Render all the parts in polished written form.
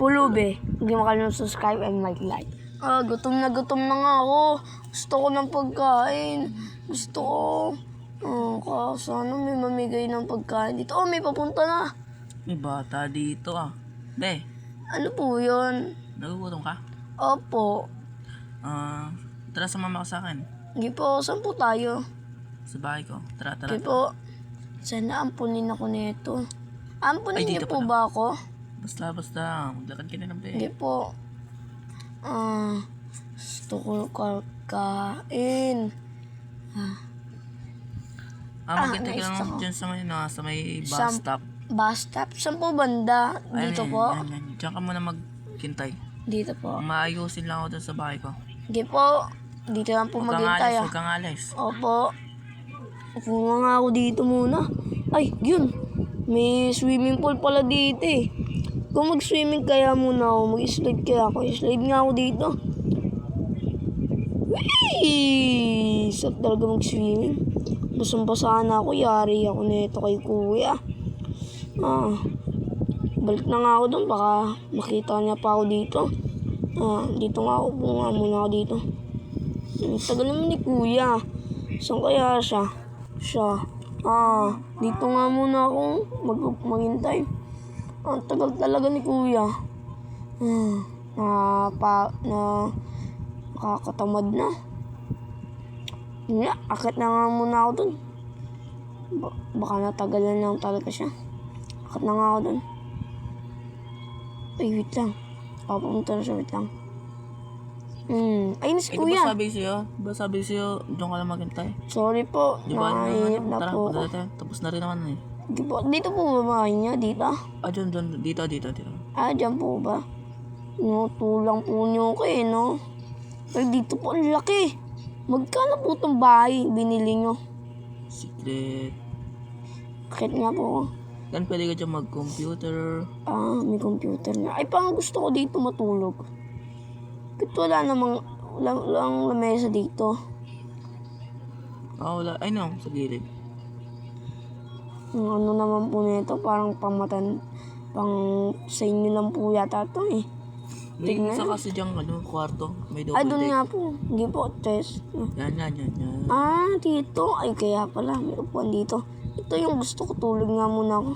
Pulubi. Hindi mo kalimutan subscribe and like. Gutom na nga ako. Gusto ko ng pagkain. Gusto ko. Sana may mamigay ng pagkain dito. May papunta na. May bata dito Be, Ano po yun? nagugutom ka? Opo. Tara sumama ka sa akin. Hindi po. Saan po tayo? Sa bahay ko. Tara. Hindi po. Sana ampunin ako nito. Ampunin Ay, niyo dito po pala. ba ako? Basta. Maglakad ka na ng be. Hindi po. Gusto ko kakain. Magkita ka gusto ko. lang dyan sa may bus Sa- stop. Bus stop? Saan po banda? Dito po? Yan. Diyan ka muna magkintay. Dito po. Maayusin lang ako dun sa bahay ko. Hindi po. Dito lang po maghintay Huwag kang alis. Opo. Upo nga ako dito muna. Ay, yun. May swimming pool pala dito eh. Kung mag-swimming kaya muna ako, mag-slide kaya ako. Slide nga ako dito. Whee! Sarap talaga mag-swimming. Basang-basa na ako. Yari ako nito kay kuya. Balik na nga ako doon. Baka makita niya pa ako dito. Dito nga ako. Upo nga muna ako dito. Tagal naman ni kuya. Saan kaya siya? Dito nga muna akong maghintay. Ang tagal talaga ni kuya. Nakakatamad na. Akit na nga muna ako dun. Baka natagalan lang talaga siya. Akit na nga ako dun. Ay, wait lang. Papunta na siya, wait lang. Ayun si kuya. Ba sabi sa'yo, doon ka lang maghintay? Sorry po. Di ba? Nakainip na Tara, po ako. punta tayo. Tapos na rin naman Dito po ba bahay niya? Dito? Dito. Dyan po ba? Tulang po niyo ko no? Pero dito po ang laki. Magkano po itong bahay binili niyo? Secret. Bakit nga po? Then pwede ka dyan mag-computer. May computer nga. Ay, parang gusto ko dito matulog. Bakit walang lamesa dito? Wala. Ay no, sa gilid. Ano naman po nito? Parang pang sa inyo lang po yata ito eh. May Tignan. isa kasi dyan, kwarto. May double Doon deck. nga po. Hindi po, test. Yan. Dito. Ay, kaya pala. May upuan dito. Ito yung gusto ko. Tulog nga muna ako.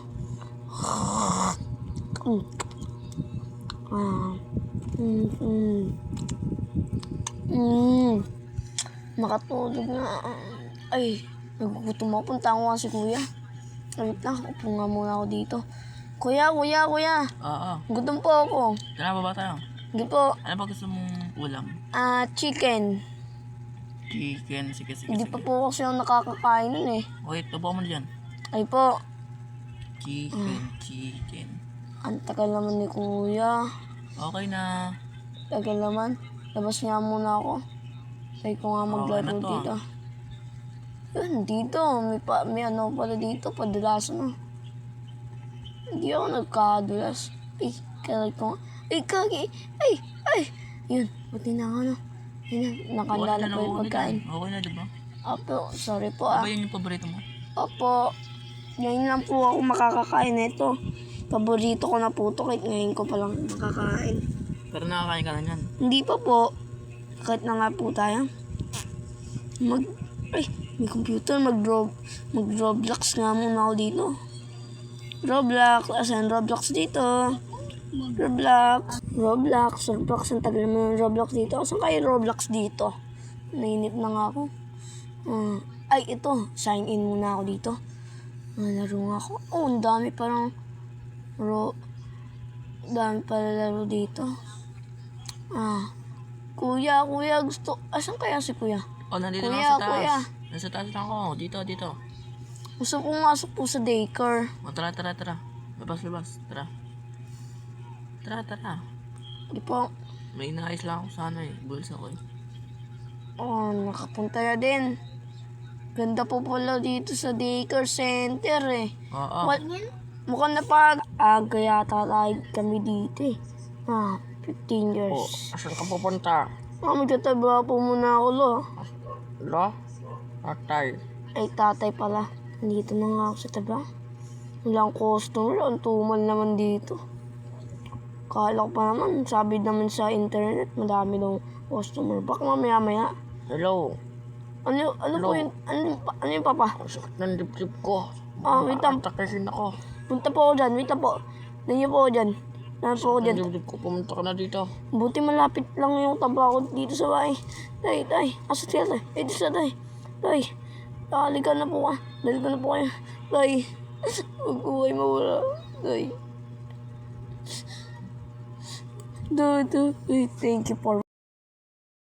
Makatulog na. Ay, nagugutom ako. Punta ako nga si kuya. Wait lang. Upo nga muna ako dito. Kuya. Gutom po ako. Tara, baba tayo. Hindi po. Ano ba gusto mong ulam? Chicken. Chicken. Sige. Hindi pa po kasi ako nakakakain nun eh. Wait, tubo mo na dyan. Ay po. Chicken. Ang tagal naman ni kuya. Okay na. Tagal naman. Labas nga muna ako. Try ko nga maglaro Okay na to, dito. Yun, dito. May ano pala dito. Padulasan na. Hindi ako nagkadulas. Ay, karay ko nga. Ay, kagi. Ay. Yun, buti na nga no. Yun, nakandala pa yung pagkain. Okay na, diba? Opo, sorry po Ano ba yun yung paborito mo? Opo. Ngayon lang po ako makakakain nito. Paborito ko na po ito kahit ngayon ko palang makakain. Pero nakakain ka na yan. Hindi pa po. Kahit na nga po tayo. May computer. Mag-Roblox nga muna ako dito. Asan Roblox dito? Roblox. Ang tagal mo yung Roblox dito. Asan kayo Roblox dito? Nainip na nga ako. Ito. Sign in muna ako dito. Laro nga ako. Ang dami parang dami pala laro dito. Kuya, gusto. Asan kaya si kuya? Nandito Kuya, lang sa taas. kuya. Nasa taas lang ako. Dito. Gusto kong masok po sa daycare. Tara. Labas. Tara. Di po. May inaayos lang ako sana bulsa ko Nakapunta na din. Ganda po pala dito sa daycare center eh. Oo. Mukhang kaya tayo kami dito eh. 15 years. Asan ka pupunta? Magtataba po muna ako Lo? Tatay. Ay, tatay pala. Nandito na nga ako sa taba. Walang customer. Ang tumal naman dito. Kala ko pa naman, sabi naman sa internet, madami daw customer. Baka mamaya-maya. Hello. Ano Hello. po yun? Ano yung papa? Ang sakit ng dibdib ko. Wait lang. Atakisin ako. Punta po ako dyan. Wait lang po. Nandiyan po ako dyan. Nandiyan po ako Ang dyan. dibdib ko. Pumunta ka na dito. Buti malapit lang yung tabla ko dito sa bahay. Tay. Asa siya, tay? Dito siya, tay. Tay. Halika na po ka. Dali ko na po kayo. Tay. Huwag po kayo mawala. Tay. Thank you for